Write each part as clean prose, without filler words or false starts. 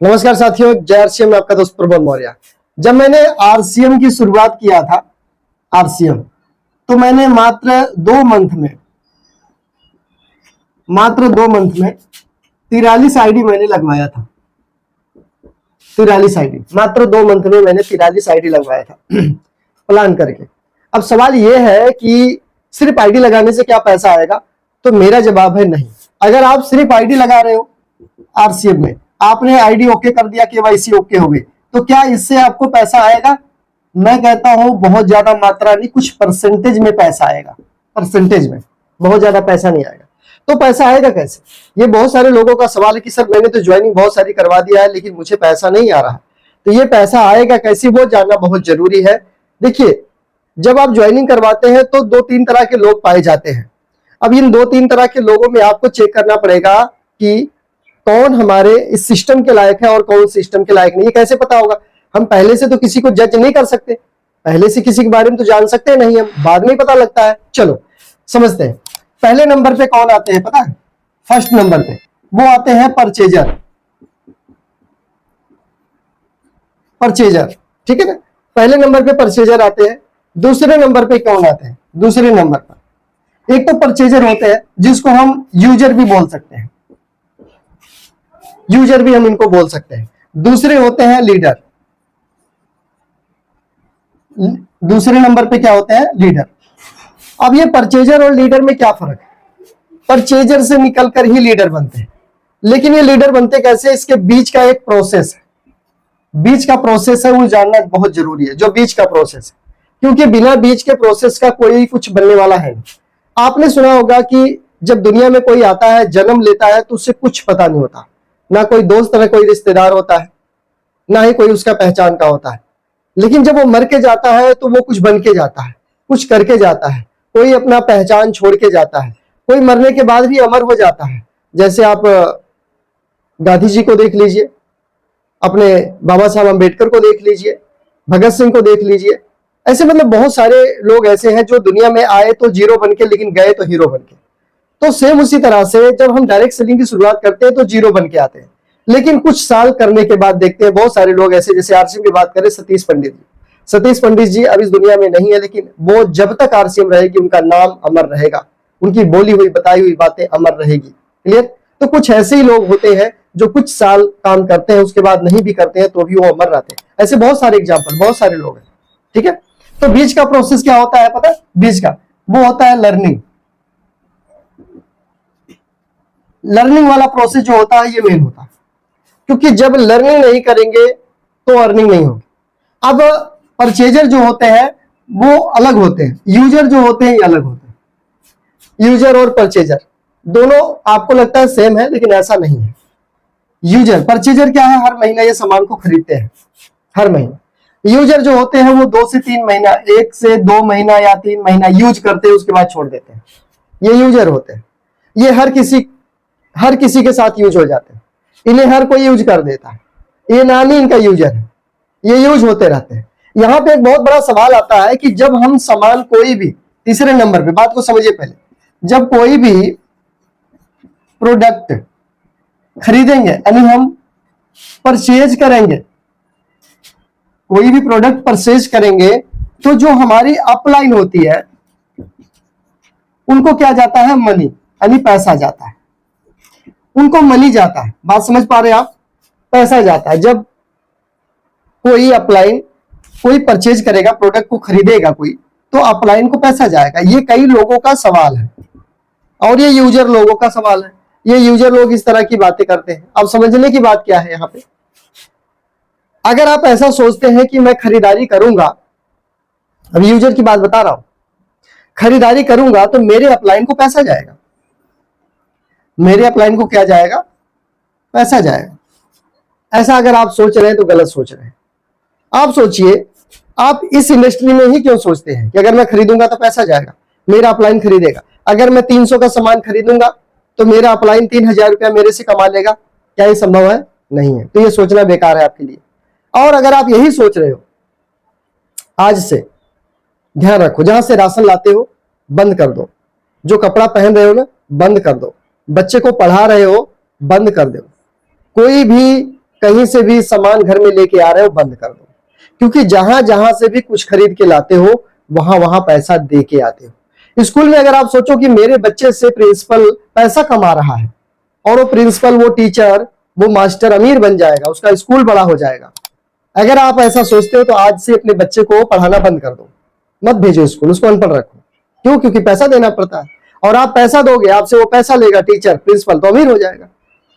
नमस्कार साथियों, जय आरसीएम में आपका दोस्त प्रबोध मौर्य। जब मैंने आरसीएम की शुरुआत किया था आरसीएम, तो मैंने मात्र 43 आईडी मैंने लगवाया था। 43 आईडी मात्र 2 मंथ में मैंने 43 आईडी लगवाया था प्लान करके। अब सवाल यह है कि सिर्फ आईडी लगाने से क्या पैसा आएगा? तो मेरा जवाब है नहीं। अगर आप सिर्फ आईडी लगा रहे हो आरसीएम में, आपने आईडी ओके कर दिया, केवाईसी ओके हो गई, तो क्या इससे आपको पैसा आएगा? मैं कहता हूं बहुत ज्यादा मात्रा नहीं, कुछ परसेंटेज में पैसा आएगा। परसेंटेज में, बहुत ज्यादा पैसा नहीं आएगा। तो पैसा आएगा कैसे? ये बहुत सारे लोगों का सवाल है कि सर मैंने तो ज्वाइनिंग बहुत सारी करवा दिया है लेकिन मुझे पैसा नहीं आ रहा है। तो ये पैसा आएगा कैसे, वो जानना बहुत जरूरी है। देखिए, जब आप ज्वाइनिंग करवाते हैं तो 2-3 तरह के लोग पाए जाते हैं। अब इन 2-3 तरह के लोगों में आपको चेक करना पड़ेगा कि कौन हमारे इस सिस्टम के लायक है और कौन सिस्टम के लायक नहीं। ये कैसे पता होगा? हम पहले से तो किसी को जज नहीं कर सकते, पहले से किसी के बारे में तो जान सकते नहीं, हम बाद में पता लगता है। चलो समझते हैं। पहले नंबर पे कौन आते हैं पता है? फर्स्ट नंबर पे वो आते हैं परचेजर। परचेजर, ठीक है ना? पहले नंबर पे परचेजर आते हैं। दूसरे नंबर पे कौन आते हैं? दूसरे नंबर पर एक तो परचेजर होते हैं जिसको हम यूजर भी बोल सकते हैं, यूजर भी हम इनको बोल सकते हैं। दूसरे होते हैं लीडर। दूसरे नंबर पे क्या होते हैं? लीडर। अब ये परचेजर और लीडर में क्या फर्क है? परचेजर से निकलकर ही लीडर बनते हैं, लेकिन ये लीडर बनते कैसे? इसके बीच का एक प्रोसेस है, बीच का प्रोसेस है, वो जानना बहुत जरूरी है, जो बीच का प्रोसेस है। क्योंकि बिना बीच के प्रोसेस का कोई कुछ बनने वाला है नहीं। आपने सुना होगा कि जब दुनिया में कोई आता है, जन्म लेता है, तो उससे कुछ पता नहीं होता, ना कोई दोस्त ना कोई रिश्तेदार होता है, ना ही कोई उसका पहचान का होता है। लेकिन जब वो मर के जाता है तो वो कुछ बन के जाता है, कुछ करके जाता है, कोई अपना पहचान छोड़ के जाता है, कोई मरने के बाद भी अमर हो जाता है। जैसे आप गांधी जी को देख लीजिए, अपने बाबा साहब अम्बेडकर को देख लीजिए, भगत सिंह को देख लीजिए। ऐसे मतलब बहुत सारे लोग ऐसे हैं जो दुनिया में आए तो जीरो बन के, लेकिन गए तो हीरो बन के। तो सेम उसी तरह से जब हम डायरेक्ट सेलिंग की शुरुआत करते हैं तो जीरो बन के आते हैं, लेकिन कुछ साल करने के बाद देखते हैं बहुत सारे लोग ऐसे, जैसे आरसीएम की बात करें, सतीश पंडित जी। सतीश पंडित जी अब इस दुनिया में नहीं है, लेकिन वो जब तक आरसीएम रहेगी उनका नाम अमर रहेगा, उनकी बोली हुई बताई हुई बातें अमर रहेगी। क्लियर? तो कुछ ऐसे ही लोग होते हैं जो कुछ साल काम करते हैं, उसके बाद नहीं भी करते हैं तो भी वो अमर रहते हैं। ऐसे बहुत सारे एग्जाम्पल, बहुत सारे लोग हैं। ठीक है? तो बीच का प्रोसेस क्या होता है पता है? बीच का वो होता है लर्निंग। लर्निंग वाला प्रोसेस जो होता है ये मेन होता है, क्योंकि जब लर्निंग नहीं करेंगे तो अर्निंग नहीं होगी। अब परचेजर जो होते हैं वो अलग होते हैं, यूजर जो होते हैं ये अलग होते हैं। यूजर और परचेजर दोनों आपको लगता है सेम है, लेकिन ऐसा नहीं है। यूजर, परचेजर क्या है? हर महीना ये सामान को खरीदते हैं, हर महीना। यूजर जो होते हैं वो 2 से 3 महीना, 1 से 2 महीना या 3 महीना यूज करते हैं, उसके बाद छोड़ देते हैं। ये यूजर होते हैं। ये हर किसी के साथ यूज हो जाते हैं, इन्हें हर कोई यूज कर देता है। ये नानी इनका यूजर है, ये यूज होते रहते हैं। यहां पे एक बहुत बड़ा सवाल आता है कि जब हम सामान कोई भी, तीसरे नंबर पे बात को समझिए पहले, जब कोई भी प्रोडक्ट खरीदेंगे यानी हम परचेज करेंगे, कोई भी प्रोडक्ट परचेज करेंगे, तो जो हमारी अपलाइन होती है उनको क्या जाता है? मनी, यानी पैसा जाता है, उनको मनी जाता है। बात समझ पा रहे हैं आप? पैसा जाता है। जब कोई अपलाइन, कोई परचेज करेगा, प्रोडक्ट को खरीदेगा कोई, तो अपलाइन को पैसा जाएगा। ये कई लोगों का सवाल है और ये यूजर लोगों का सवाल है। ये यूजर लोग इस तरह की बातें करते हैं। अब समझने की बात क्या है यहां पे? अगर आप ऐसा सोचते हैं कि मैं खरीदारी करूंगा, अब यूजर की बात बता रहा हूं, खरीदारी करूंगा तो मेरे अपलाइन को पैसा जाएगा, मेरे अपलाइन को क्या जाएगा? पैसा जाएगा। ऐसा अगर आप सोच रहे हैं तो गलत सोच रहे हैं। आप सोचिए, आप इस इंडस्ट्री में ही क्यों सोचते हैं कि अगर मैं खरीदूंगा तो पैसा जाएगा, मेरा अपलाइन खरीदेगा। अगर मैं 300 का सामान खरीदूंगा तो मेरा अपलाइन 3000 रुपया मेरे से कमा लेगा। क्या ये संभव है? नहीं है। तो ये सोचना बेकार है आपके लिए। और अगर आप यही सोच रहे हो, आज से ध्यान रखो, जहां से राशन लाते हो बंद कर दो, जो कपड़ा पहन रहे हो ना बंद कर दो, बच्चे को पढ़ा रहे हो बंद कर दो, कोई भी कहीं से भी सामान घर में लेके आ रहे हो बंद कर दो, क्योंकि जहां जहां से भी कुछ खरीद के लाते हो वहां वहां पैसा दे के आते हो। स्कूल में अगर आप सोचो कि मेरे बच्चे से प्रिंसिपल पैसा कमा रहा है और वो प्रिंसिपल, वो टीचर, वो मास्टर अमीर बन जाएगा, उसका स्कूल बड़ा हो जाएगा, अगर आप ऐसा सोचते हो तो आज से अपने बच्चे को पढ़ाना बंद कर दो, मत भेजो स्कूल, उसको अनपढ़ रखो। क्यों? क्योंकि पैसा देना पड़ता है, और आप पैसा दोगे, आपसे वो पैसा लेगा टीचर, प्रिंसिपल, तो अमीर हो जाएगा।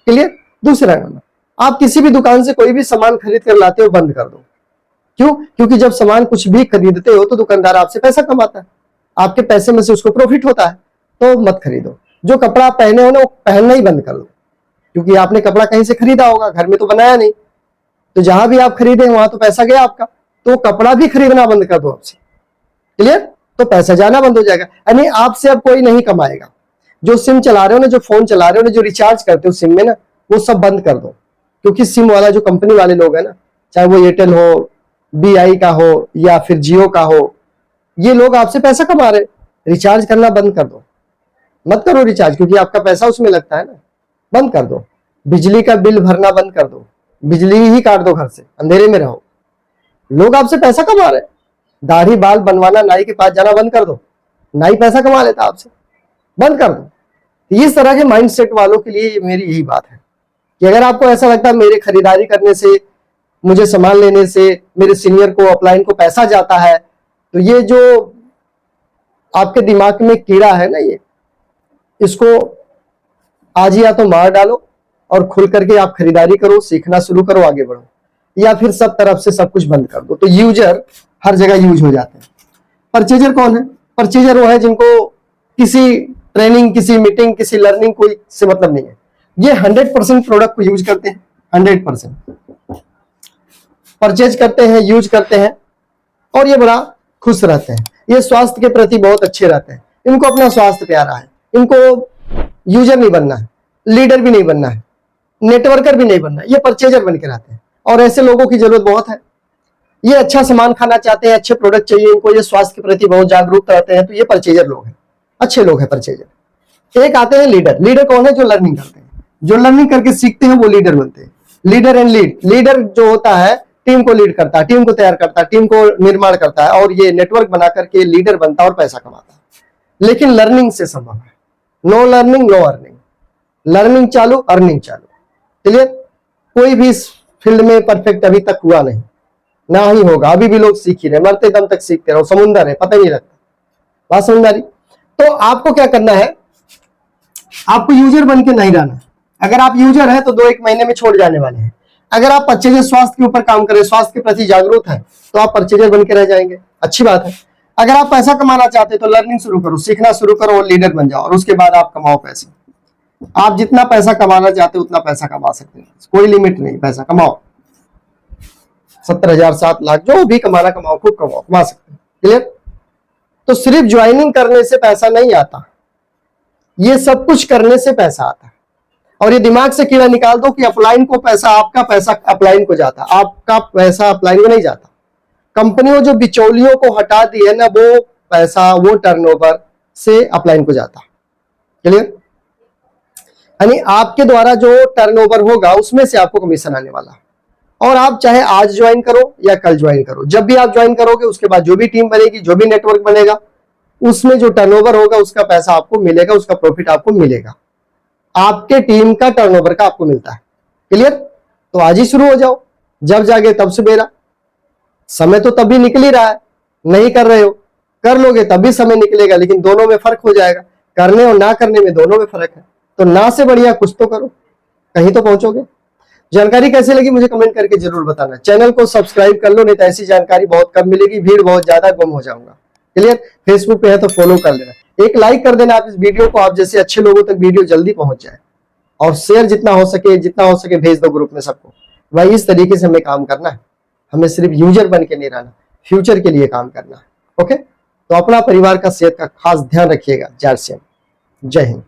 क्लियर? दूसरा नंबर, आप किसी भी दुकान से कोई भी सामान खरीद कर लाते हो बंद कर दो। क्यों? क्योंकि जब सामान कुछ भी खरीदते हो तो दुकानदार आपसे पैसा कमाता है, आपके पैसे में से उसको प्रॉफिट होता है, तो मत खरीदो। जो कपड़ा आप पहने हो ना वो पहनना ही बंद कर दो, क्योंकि आपने कपड़ा कहीं से खरीदा होगा, घर में तो बनाया नहीं, तो जहां भी आप खरीदे वहां तो पैसा गया आपका, तो कपड़ा भी खरीदना बंद कर दो आपसे। क्लियर? तो पैसा जाना बंद हो जाएगा, यानी आपसे अब कोई नहीं कमाएगा। जो सिम चला रहे हो ना, जो फोन चला रहे हो ना, जो रिचार्ज करते हो सिम में ना, वो सब बंद कर दो। क्योंकि सिम वाला जो कंपनी वाले लोग है ना, चाहे वो एयरटेल हो, BI का हो या फिर जियो का हो, ये लोग आपसे पैसा कमा रहे, रिचार्ज करना बंद कर दो, मत करो रिचार्ज, क्योंकि आपका पैसा उसमें लगता है ना, बंद कर दो। बिजली का बिल भरना बंद कर दो, बिजली ही काट दो, घर से अंधेरे में रहो, लोग आपसे पैसा कमा रहे। दाढ़ी बाल बनवाना, नाई के पास जाना बंद कर दो, नाई पैसा कमा लेता आपसे, बंद कर दो। इस तरह के माइंडसेट वालों के लिए मेरी यही बात है कि अगर आपको ऐसा लगता है मेरे खरीदारी करने से, मुझे सामान लेने से मेरे सीनियर को, अपलाइन को पैसा जाता है, तो ये जो आपके दिमाग में कीड़ा है ना, ये, इसको आज ही या तो मार डालो और खुल करके आप खरीदारी करो, सीखना शुरू करो, आगे बढ़ो, या फिर सब तरफ से सब कुछ बंद कर दो। तो यूजर हर जगह यूज हो जाते हैं। परचेजर कौन है? परचेजर वो है जिनको किसी ट्रेनिंग, किसी मीटिंग, किसी लर्निंग कोई से मतलब नहीं है। ये 100% प्रोडक्ट को यूज करते हैं, 100% परचेज करते हैं, यूज करते हैं, और ये बड़ा खुश रहते हैं। ये स्वास्थ्य के प्रति बहुत अच्छे रहते हैं, इनको अपना स्वास्थ्य प्यारा है, इनको यूजर नहीं बनना है, लीडर भी नहीं बनना है, नेटवर्कर भी नहीं बनना है, ये परचेजर बन के रहते हैं। और ऐसे लोगों की जरूरत बहुत है। ये अच्छा सामान खाना चाहते हैं, अच्छे प्रोडक्ट चाहिए इनको, ये स्वास्थ्य के प्रति बहुत जागरूक रहते हैं, तो ये परचेजर लोग हैं, अच्छे लोग हैं परचेजर। एक आते हैं लीडर। लीडर कौन है? जो लर्निंग करते हैं, जो लर्निंग करके सीखते हैं वो लीडर बनते हैं। लीडर एंड लीड, लीडर जो होता है टीम को लीड करता है, टीम को तैयार करता है, टीम को निर्माण करता है, और ये नेटवर्क बना करके लीडर बनता है और पैसा कमाता है। लेकिन लर्निंग से संभव है, no learning no earning, learning चालू, अर्निंग चालू। क्लियर? कोई भी इस फील्ड में परफेक्ट अभी तक हुआ नहीं, ना ही होगा, अभी भी लोग सीख ही रहे, मरते दम तक सीखते रहो, समुंदर है, पता ही नहीं लगता, बात समझदारी। तो आपको क्या करना है? आपको यूजर बन के नहीं रहना। अगर आप यूजर है तो 2-1 महीने में छोड़ जाने वाले हैं। अगर आप परचेजर, स्वास्थ्य के ऊपर काम करें, स्वास्थ्य के प्रति जागरूक है, तो आप परचेजर बन के रह जाएंगे, अच्छी बात है। अगर आप पैसा कमाना चाहते हैं तो लर्निंग शुरू करो, सीखना शुरू करो और लीडर बन जाओ, और उसके बाद आप कमाओ पैसे। आप जितना पैसा कमाना चाहते हो उतना पैसा कमा सकते हैं, कोई लिमिट नहीं, पैसा कमाओ, 70,000 7 लाख जो भी कमाना कमाओ, खूब कमाओ, कमा सकते हैं। क्लियर? तो सिर्फ ज्वाइनिंग करने से पैसा नहीं आता, ये सब कुछ करने से पैसा आता है। और ये दिमाग से कीड़ा निकाल दो कि अपलाइन को पैसा, आपका पैसा अपलाइन को जाता, आपका पैसा अपलाइन को नहीं जाता। कंपनियों जो बिचौलियों को हटा दी है ना, वो पैसा, वो टर्नओवर से अपलाइन को जाता। क्लियर? यानी आपके द्वारा जो टर्नओवर होगा उसमें से आपको कमीशन आने वाला। और आप चाहे आज ज्वाइन करो या कल ज्वाइन करो, जब भी आप ज्वाइन करोगे उसके बाद जो भी टीम बनेगी, जो भी नेटवर्क बनेगा, उसमें जो टर्नओवर होगा उसका पैसा आपको मिलेगा, उसका प्रॉफिट आपको मिलेगा, आपके टीम का टर्नओवर का आपको मिलता है। क्लियर? तो आज ही शुरू हो जाओ, जब जागे तब सवेरा। समय तो तब भी निकल ही रहा है, नहीं कर रहे हो, कर लोगे तब भी समय निकलेगा, लेकिन दोनों में फर्क हो जाएगा, करने और ना करने में दोनों में फर्क है। तो ना से बढ़िया कुछ तो करो, कहीं तो पहुंचोगे। जानकारी कैसी लगी मुझे कमेंट करके जरूर बताना। चैनल को सब्सक्राइब कर लो, नहीं तो ऐसी जानकारी बहुत कम मिलेगी, भीड़ बहुत ज्यादा, गुम हो जाऊंगा। क्लियर? फेसबुक पे है तो फॉलो कर लेना, एक लाइक कर देना आप इस वीडियो को, आप जैसे अच्छे लोगों तक वीडियो जल्दी पहुंच जाए, और शेयर जितना हो सके भेज दो ग्रुप में सबको। भाई इस तरीके से हमें काम करना है, हमें सिर्फ यूजर बन के नहीं रहना, फ्यूचर के लिए काम करना है। ओके? तो अपना परिवार का सेहत का खास ध्यान रखिएगा। जय हिंद।